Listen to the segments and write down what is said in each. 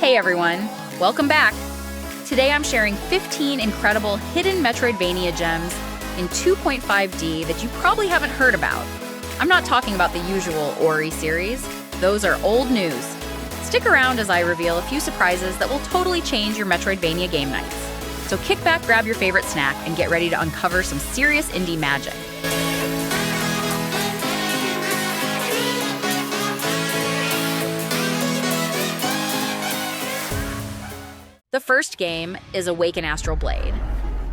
Hey everyone, welcome back. Today I'm sharing 15 incredible hidden Metroidvania gems in 2.5D that you probably haven't heard about. I'm not talking about the usual Ori series, those are old news. Stick around as I reveal a few surprises that will totally change your Metroidvania game nights. So kick back, grab your favorite snack, and get ready to uncover some serious indie magic. The first game is Awaken Astral Blade.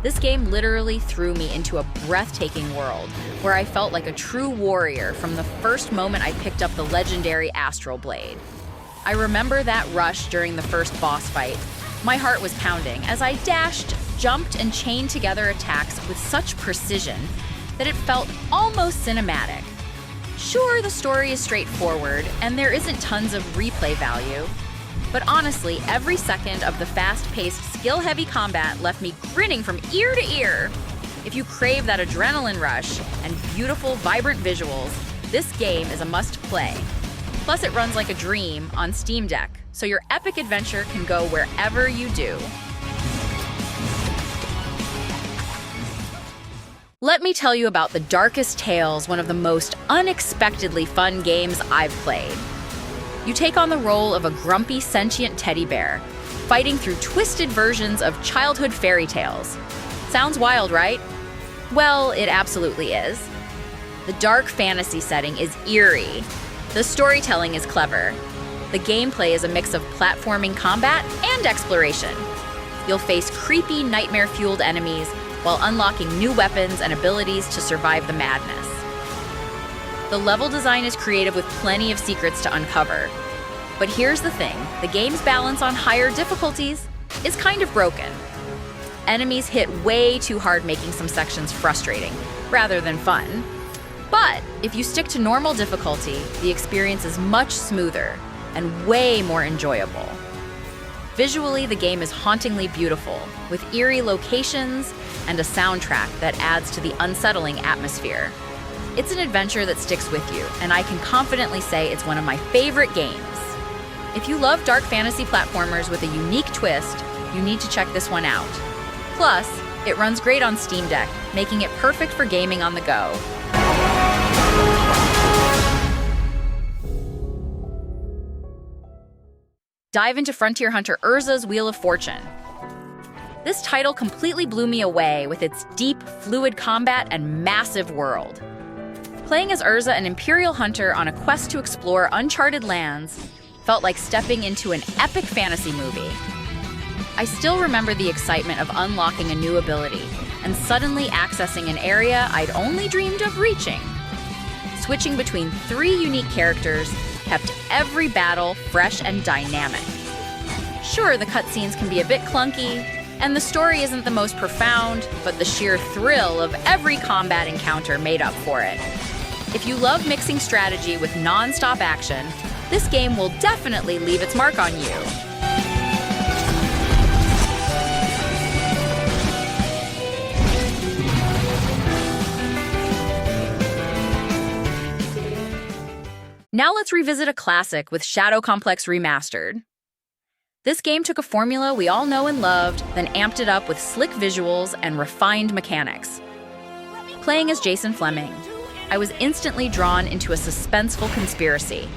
This game literally threw me into a breathtaking world where I felt like a true warrior from the first moment I picked up the legendary Astral Blade. I remember that rush during the first boss fight. My heart was pounding as I dashed, jumped, and chained together attacks with such precision that it felt almost cinematic. Sure, the story is straightforward and there isn't tons of replay value, but honestly, every second of the fast-paced, skill-heavy combat left me grinning from ear to ear. If you crave that adrenaline rush and beautiful, vibrant visuals, this game is a must-play. Plus, it runs like a dream on Steam Deck, so your epic adventure can go wherever you do. Let me tell you about The Darkest Tales, one of the most unexpectedly fun games I've played. You take on the role of a grumpy, sentient teddy bear, fighting through twisted versions of childhood fairy tales. Sounds wild, right? Well, it absolutely is. The dark fantasy setting is eerie. The storytelling is clever. The gameplay is a mix of platforming combat and exploration. You'll face creepy, nightmare-fueled enemies while unlocking new weapons and abilities to survive the madness. The level design is creative with plenty of secrets to uncover. But here's the thing, the game's balance on higher difficulties is kind of broken. Enemies hit way too hard, making some sections frustrating, rather than fun. But if you stick to normal difficulty, the experience is much smoother and way more enjoyable. Visually, the game is hauntingly beautiful, with eerie locations and a soundtrack that adds to the unsettling atmosphere. It's an adventure that sticks with you, and I can confidently say it's one of my favorite games. If you love dark fantasy platformers with a unique twist, you need to check this one out. Plus, it runs great on Steam Deck, making it perfect for gaming on the go. Dive into Frontier Hunter Erza's Wheel of Fortune. This title completely blew me away with its deep, fluid combat and massive world. Playing as Erza, an Imperial hunter on a quest to explore uncharted lands, felt like stepping into an epic fantasy movie. I still remember the excitement of unlocking a new ability and suddenly accessing an area I'd only dreamed of reaching. Switching between 3 unique characters kept every battle fresh and dynamic. Sure, the cutscenes can be a bit clunky, and the story isn't the most profound, but the sheer thrill of every combat encounter made up for it. If you love mixing strategy with non-stop action, this game will definitely leave its mark on you. Now let's revisit a classic with Shadow Complex Remastered. This game took a formula we all know and loved, then amped it up with slick visuals and refined mechanics. Playing as Jason Fleming, I was instantly drawn into a suspenseful conspiracy.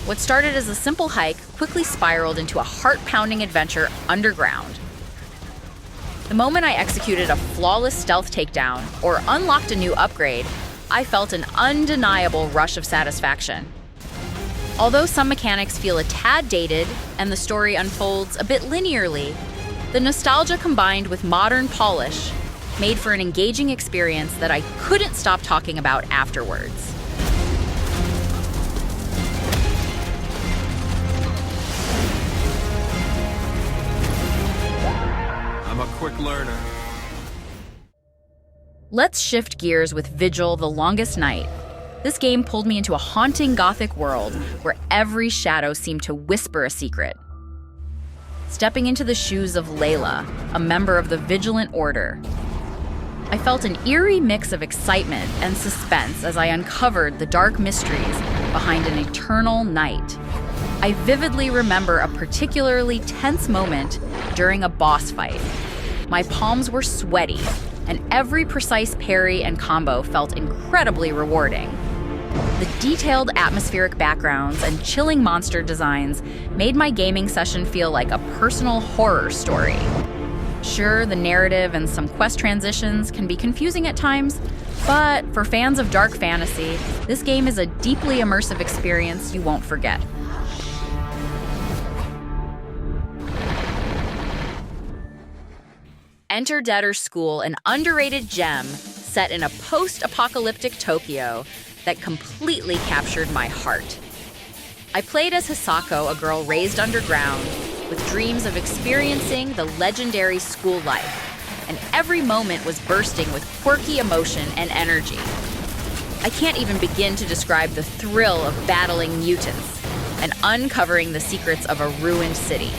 What started as a simple hike quickly spiraled into a heart-pounding adventure underground. The moment I executed a flawless stealth takedown or unlocked a new upgrade, I felt an undeniable rush of satisfaction. Although some mechanics feel a tad dated and the story unfolds a bit linearly, the nostalgia combined with modern polish made for an engaging experience that I couldn't stop talking about afterwards. I'm a quick learner. Let's shift gears with Vigil, The Longest Night. This game pulled me into a haunting gothic world where every shadow seemed to whisper a secret. Stepping into the shoes of Layla, a member of the Vigilant Order, I felt an eerie mix of excitement and suspense as I uncovered the dark mysteries behind an eternal night. I vividly remember a particularly tense moment during a boss fight. My palms were sweaty, and every precise parry and combo felt incredibly rewarding. The detailed atmospheric backgrounds and chilling monster designs made my gaming session feel like a personal horror story. Sure, the narrative and some quest transitions can be confusing at times, but for fans of dark fantasy, this game is a deeply immersive experience you won't forget. Enter Debtor's School, an underrated gem set in a post-apocalyptic Tokyo that completely captured my heart. I played as Hisako, a girl raised underground, with dreams of experiencing the legendary school life, and every moment was bursting with quirky emotion and energy. I can't even begin to describe the thrill of battling mutants and uncovering the secrets of a ruined city.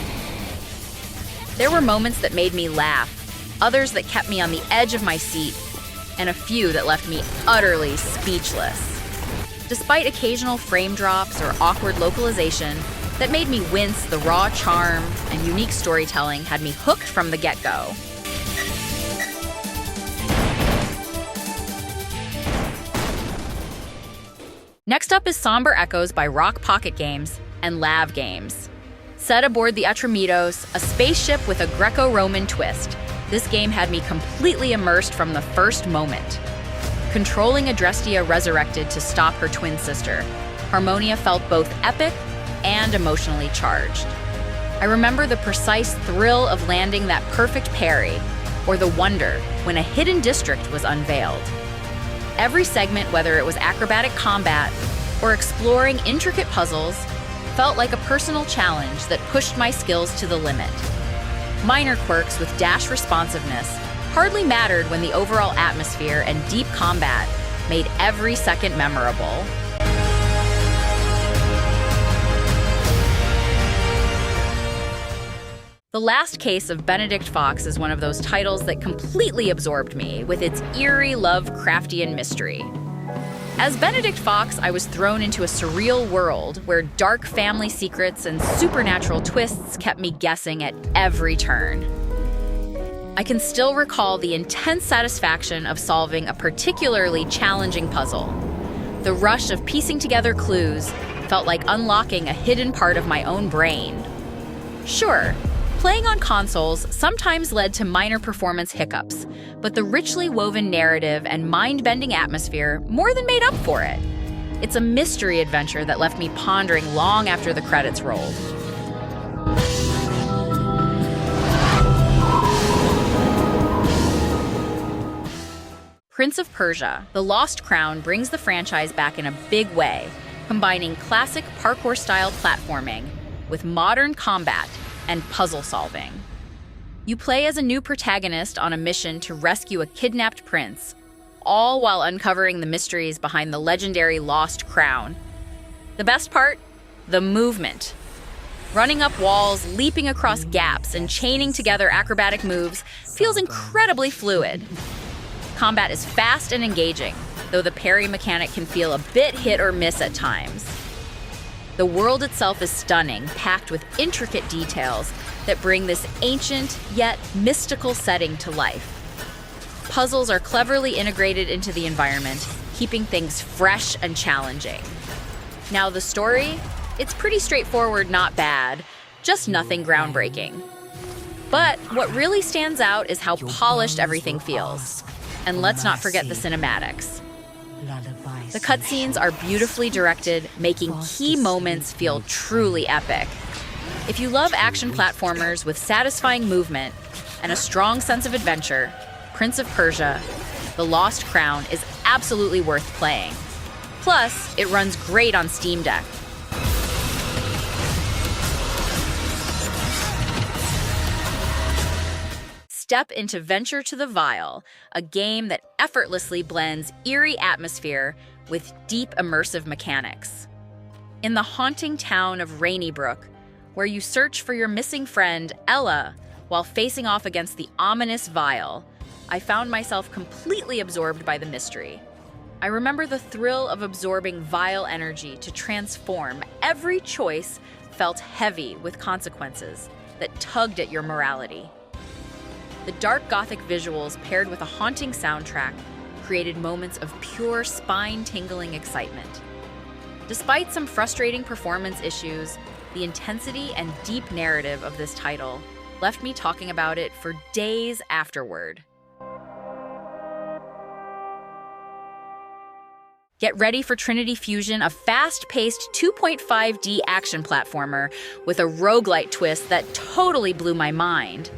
There were moments that made me laugh, others that kept me on the edge of my seat, and a few that left me utterly speechless. Despite occasional frame drops or awkward localization that made me wince, the raw charm and unique storytelling had me hooked from the get-go. Next up is Somber Echoes by Rock Pocket Games and Lav Games. Set aboard the Atramitos, a spaceship with a Greco-Roman twist, this game had me completely immersed from the first moment. Controlling Adrestia resurrected to stop her twin sister, Harmonia felt both epic and emotionally charged. I remember the precise thrill of landing that perfect parry, or the wonder when a hidden district was unveiled. Every segment, whether it was acrobatic combat or exploring intricate puzzles, felt like a personal challenge that pushed my skills to the limit. Minor quirks with dash responsiveness hardly mattered when the overall atmosphere and deep combat made every second memorable. The Last Case of Benedict Fox is one of those titles that completely absorbed me with its eerie Lovecraftian mystery. As Benedict Fox, I was thrown into a surreal world where dark family secrets and supernatural twists kept me guessing at every turn. I can still recall the intense satisfaction of solving a particularly challenging puzzle. The rush of piecing together clues felt like unlocking a hidden part of my own brain. Sure, playing on consoles sometimes led to minor performance hiccups, but the richly woven narrative and mind-bending atmosphere more than made up for it. It's a mystery adventure that left me pondering long after the credits rolled. Prince of Persia, The Lost Crown brings the franchise back in a big way, combining classic parkour-style platforming with modern combat and puzzle solving. You play as a new protagonist on a mission to rescue a kidnapped prince, all while uncovering the mysteries behind the legendary Lost Crown. The best part? The movement. Running up walls, leaping across gaps, and chaining together acrobatic moves feels incredibly fluid. Combat is fast and engaging, though the parry mechanic can feel a bit hit or miss at times. The world itself is stunning, packed with intricate details that bring this ancient yet mystical setting to life. Puzzles are cleverly integrated into the environment, keeping things fresh and challenging. Now the story? It's pretty straightforward, not bad, just nothing groundbreaking. But what really stands out is how polished everything feels. And let's not forget the cinematics. The cutscenes are beautifully directed, making key moments feel truly epic. If you love action platformers with satisfying movement and a strong sense of adventure, Prince of Persia, The Lost Crown is absolutely worth playing. Plus, it runs great on Steam Deck. Step into Venture to the Vile, a game that effortlessly blends eerie atmosphere with deep immersive mechanics. In the haunting town of Rainybrook, where you search for your missing friend, Ella, while facing off against the ominous Vile, I found myself completely absorbed by the mystery. I remember the thrill of absorbing vile energy to transform. Every choice felt heavy with consequences that tugged at your morality. The dark Gothic visuals paired with a haunting soundtrack created moments of pure spine-tingling excitement. Despite some frustrating performance issues, the intensity and deep narrative of this title left me talking about it for days afterward. Get ready for Trinity Fusion, a fast-paced 2.5D action platformer with a roguelite twist that totally blew my mind.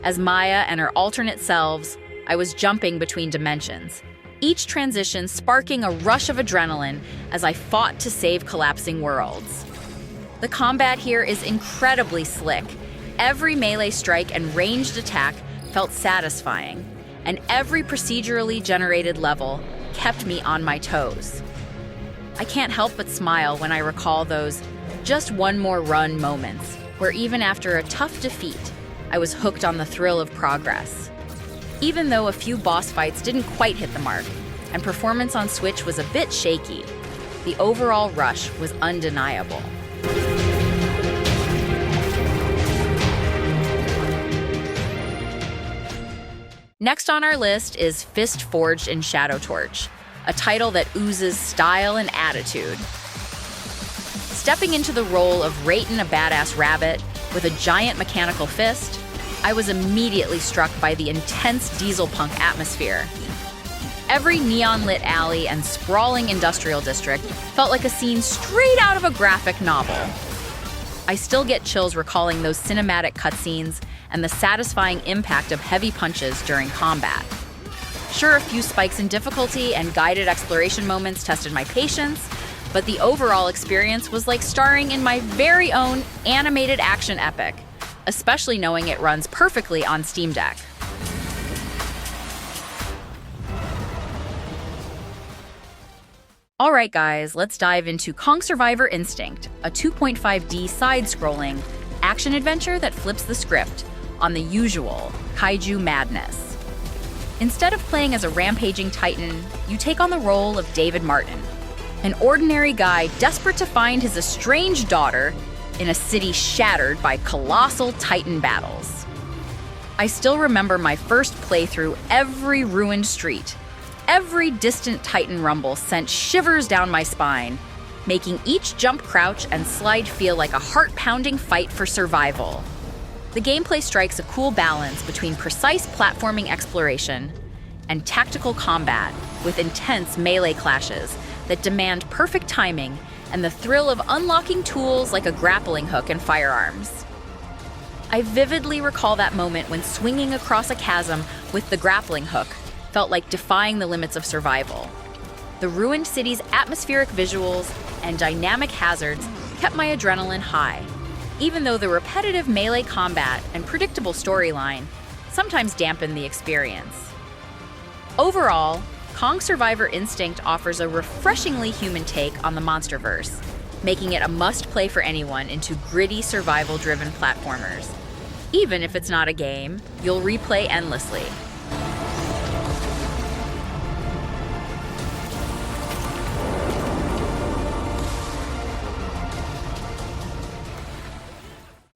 As Maya and her alternate selves, I was jumping between dimensions, each transition sparking a rush of adrenaline as I fought to save collapsing worlds. The combat here is incredibly slick. Every melee strike and ranged attack felt satisfying, and every procedurally generated level kept me on my toes. I can't help but smile when I recall those just one more run moments, where even after a tough defeat, I was hooked on the thrill of progress. Even though a few boss fights didn't quite hit the mark, and performance on Switch was a bit shaky, the overall rush was undeniable. Next on our list is Fist Forged in Shadow Torch, a title that oozes style and attitude. Stepping into the role of Rayton, a badass rabbit, with a giant mechanical fist, I was immediately struck by the intense diesel punk atmosphere. Every neon-lit alley and sprawling industrial district felt like a scene straight out of a graphic novel. I still get chills recalling those cinematic cutscenes and the satisfying impact of heavy punches during combat. Sure, a few spikes in difficulty and guided exploration moments tested my patience, but the overall experience was like starring in my very own animated action epic, especially knowing it runs perfectly on Steam Deck. Alright guys, let's dive into Kong Survivor Instinct, a 2.5D side-scrolling action-adventure that flips the script on the usual kaiju madness. Instead of playing as a rampaging titan, you take on the role of David Martin, an ordinary guy desperate to find his estranged daughter in a city shattered by colossal titan battles. I still remember my first playthrough. Every ruined street, every distant titan rumble sent shivers down my spine, making each jump, crouch, and slide feel like a heart-pounding fight for survival. The gameplay strikes a cool balance between precise platforming exploration and tactical combat, with intense melee clashes that demand perfect timing and the thrill of unlocking tools like a grappling hook and firearms. I vividly recall that moment when swinging across a chasm with the grappling hook felt like defying the limits of survival. The ruined city's atmospheric visuals and dynamic hazards kept my adrenaline high, even though the repetitive melee combat and predictable storyline sometimes dampened the experience. Overall, Kong Survivor Instinct offers a refreshingly human take on the monsterverse, making it a must-play for anyone into gritty, survival-driven platformers. Even if it's not a game, you'll replay endlessly.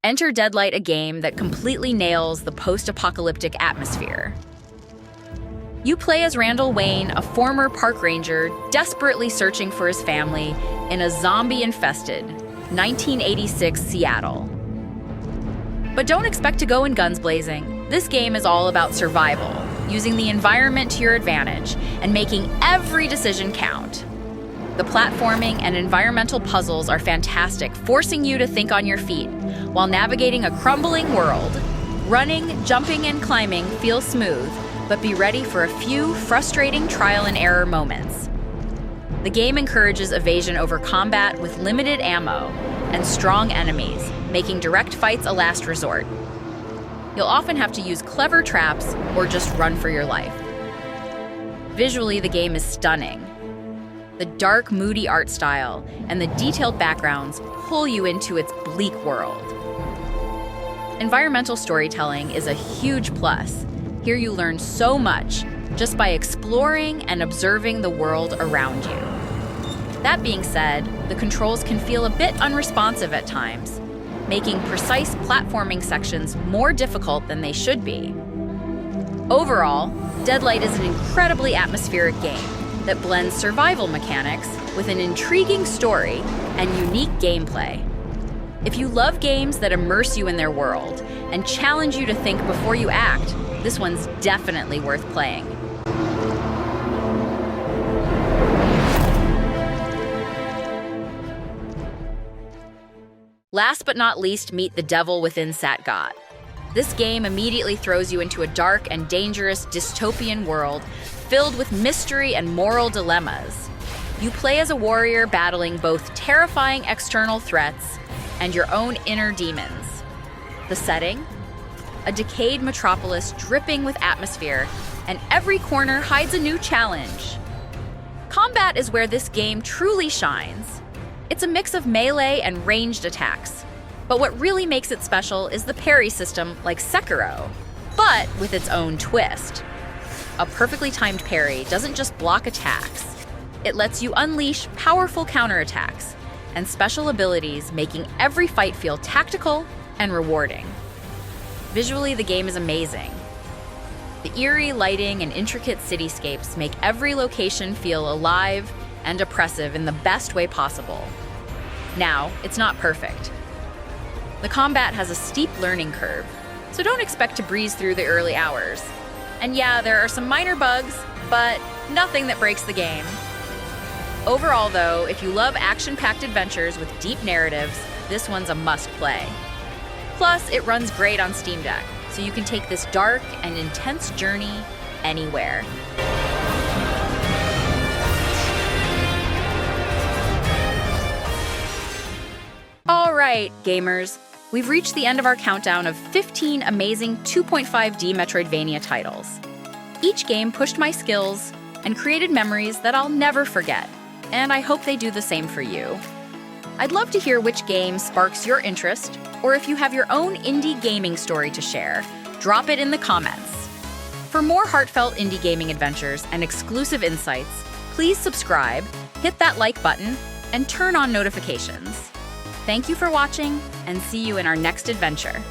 Enter Deadlight, a game that completely nails the post-apocalyptic atmosphere. You play as Randall Wayne, a former park ranger desperately searching for his family in a zombie-infested 1986 Seattle. But don't expect to go in guns blazing. This game is all about survival, using the environment to your advantage and making every decision count. The platforming and environmental puzzles are fantastic, forcing you to think on your feet while navigating a crumbling world. Running, jumping, and climbing feel smooth, but be ready for a few frustrating trial and error moments. The game encourages evasion over combat with limited ammo and strong enemies, making direct fights a last resort. You'll often have to use clever traps or just run for your life. Visually, the game is stunning. The dark, moody art style and the detailed backgrounds pull you into its bleak world. Environmental storytelling is a huge plus. Here you learn so much, just by exploring and observing the world around you. That being said, the controls can feel a bit unresponsive at times, making precise platforming sections more difficult than they should be. Overall, Deadlight is an incredibly atmospheric game that blends survival mechanics with an intriguing story and unique gameplay. If you love games that immerse you in their world and challenge you to think before you act, this one's definitely worth playing. Last but not least, meet the devil within Satgat. This game immediately throws you into a dark and dangerous dystopian world filled with mystery and moral dilemmas. You play as a warrior battling both terrifying external threats and your own inner demons. The setting? A decayed metropolis dripping with atmosphere, and every corner hides a new challenge. Combat is where this game truly shines. It's a mix of melee and ranged attacks. But what really makes it special is the parry system like Sekiro, but with its own twist. A perfectly timed parry doesn't just block attacks. It lets you unleash powerful counterattacks and special abilities, making every fight feel tactical and rewarding. Visually, the game is amazing. The eerie lighting and intricate cityscapes make every location feel alive and oppressive in the best way possible. Now, it's not perfect. The combat has a steep learning curve, so don't expect to breeze through the early hours. And yeah, there are some minor bugs, but nothing that breaks the game. Overall though, if you love action-packed adventures with deep narratives, this one's a must-play. Plus, it runs great on Steam Deck, so you can take this dark and intense journey anywhere. All right, gamers. We've reached the end of our countdown of 15 amazing 2.5D Metroidvania titles. Each game pushed my skills and created memories that I'll never forget, and I hope they do the same for you. I'd love to hear which game sparks your interest, or if you have your own indie gaming story to share, drop it in the comments. For more heartfelt indie gaming adventures and exclusive insights, please subscribe, hit that like button, and turn on notifications. Thank you for watching, and see you in our next adventure.